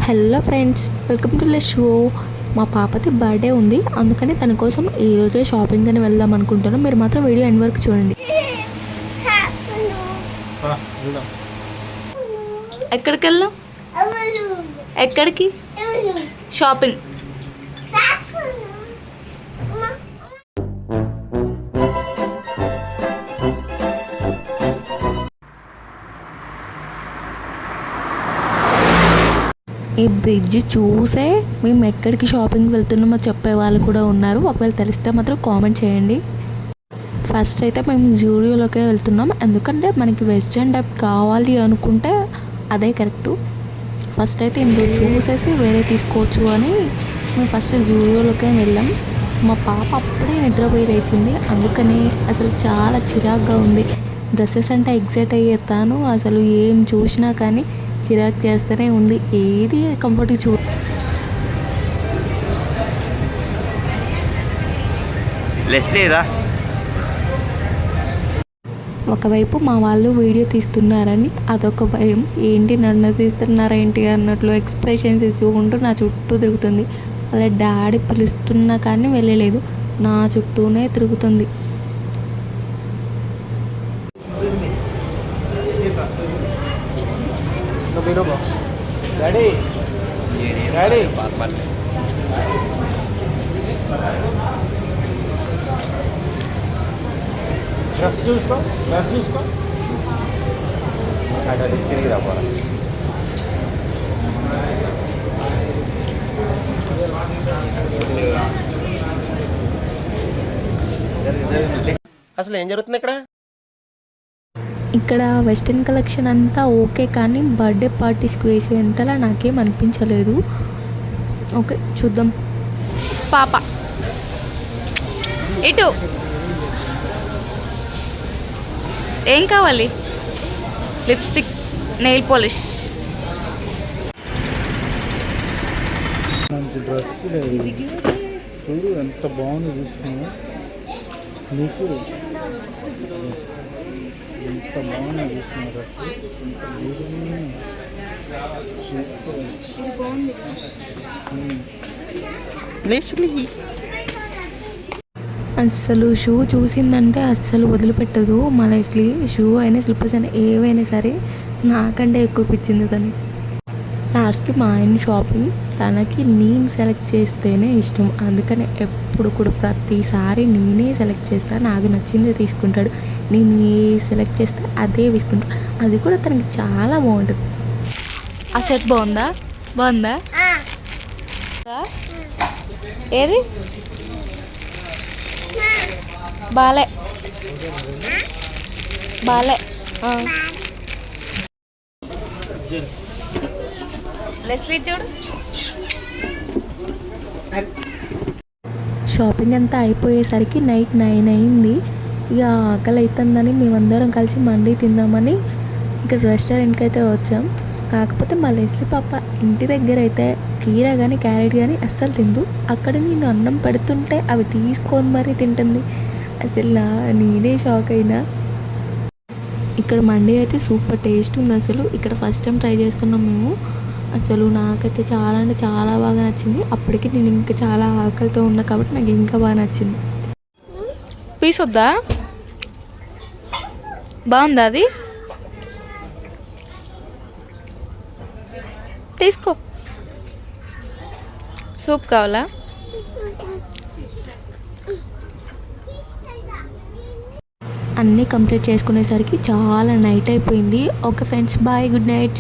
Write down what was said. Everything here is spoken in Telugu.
Hello friends, welcome to the show. మా పాపది బర్త్డే ఉంది, అందుకని తన కోసం ఈరోజే షాపింగ్ అని వెళ్దాం అనుకుంటున్నాం. మీరు మాత్రం వీడియో ఎండ్ వరకు చూడండి. ఎక్కడికి వెళ్దాం? ఎక్కడికి? షాపింగ్. ఈ బ్రిడ్జ్ చూసే మేము ఎక్కడికి షాపింగ్కి వెళ్తున్నామో చెప్పే వాళ్ళు కూడా ఉన్నారు. ఒకవేళ తెలిస్తే మాత్రం కామెంట్ చేయండి. ఫస్ట్ అయితే మేము జూడియోలోకే వెళ్తున్నాం, ఎందుకంటే మనకి వెస్ట్రన్ టైప్ కావాలి అనుకుంటే అదే కరెక్టు. ఫస్ట్ అయితే ఇందులో చూసేసి వేరే తీసుకోవచ్చు అని మేము ఫస్ట్ జూడియోలోకే వెళ్ళాం. మా పాప అప్పుడే నిద్రపోయి లేచింది, అందుకని అసలు చాలా చిరాగ్గా ఉంది. డ్రెస్సెస్ అంటే ఎగ్జైట్ అయ్యేస్తాను, అసలు ఏం చూసినా కానీ చిరాకు చేస్తూనే ఉంది. ఏది కంఫర్ట్గా లెస్లీరా. ఒకవైపు మా వాళ్ళు వీడియో తీస్తున్నారని అదొక భయం. ఏంటి నన్ను తీస్తున్నారేంటి అన్నట్లు ఎక్స్ప్రెషన్స్ ఇచ్చుకుంటూ నా చుట్టూ తిరుగుతుంది. అలా డాడీ పిలుస్తున్నా కానీ వెళ్ళలేదు, నా చుట్టూనే తిరుగుతుంది. డాడీ డాడీ డ్రెస్ చూసుకో, డ్రెస్ చూసుకో. అక్కడ తిరిగి రాబోరా. అసలు ఏం జరుగుతుంది ఇక్కడ? ఇక్కడ వెస్ట్రన్ కలెక్షన్ అంతా ఓకే, కానీ బర్త్డే పార్టీస్కి వేసేంతలా నాకేం అనిపించలేదు. ఓకే, చూద్దాం. పాప ఇటు ఏం కావాలి? Lipstick, nail polish. డ్రెస్ చూడు ఎంత బాగుంది, చూస్తున్నావు నీకు ఎంత బాగుంది, చూస్తున్నారు అస్సలు షూ చూసిందంటే అస్సలు వదిలిపెట్టదు. మన షూ అయినా స్లిప్పర్స్ అయినా ఏవైనా సరే నాకంటే ఎక్కువ పిచ్చింది తను. లాస్ట్కి మా ఆయన షాపింగ్, తనకి నేను సెలెక్ట్ చేస్తేనే ఇష్టం, అందుకని ఎప్పుడు కూడా ప్రతిసారి నేనే సెలెక్ట్ చేస్తాను. నాకు నచ్చిందే తీసుకుంటాడు. నేను ఏ సెలెక్ట్ చేస్తే అదే తీసుకుంటాను, అది కూడా తనకి చాలా బాగుంటుంది. ఆ షర్ట్ బాగుందా? బాగుందా? ఏది బాలే బాలే. లెస్లీ చూడు. షాపింగ్ అంతా అయిపోయేసరికి నైట్ 9 అయింది. ఇక ఆకలి అవుతుందని మేమందరం కలిసి మండి తిందామని ఇక్కడ రెస్టారెంట్కి అయితే వచ్చాం. కాకపోతే మా లెస్లీ పాప ఇంటి దగ్గర అయితే కీరా కానీ క్యారెట్ కానీ అస్సలు తిందు. అక్కడ నేను అన్నం పెడుతుంటే అవి తీసుకొని మరీ తింటుంది. అసలు నేనే షాక్ అయినా. ఇక్కడ మండి అయితే సూపర్ టేస్ట్ ఉంది. అసలు ఇక్కడ ఫస్ట్ టైం ట్రై చేస్తున్నాం మేము. అసలు నాకైతే చాలా అంటే చాలా బాగా నచ్చింది. అప్పటికి నేను ఇంకా చాలా ఆకలితో ఉన్నా కాబట్టి నాకు ఇంకా బాగా నచ్చింది. పీస్ వద్దా? బాగుందా? అది తీసుకో. సూప్ కావాలా? అన్నీ కంప్లీట్ చేసుకునేసరికి చాలా నైట్ అయిపోయింది. Okay friends, bye, good night.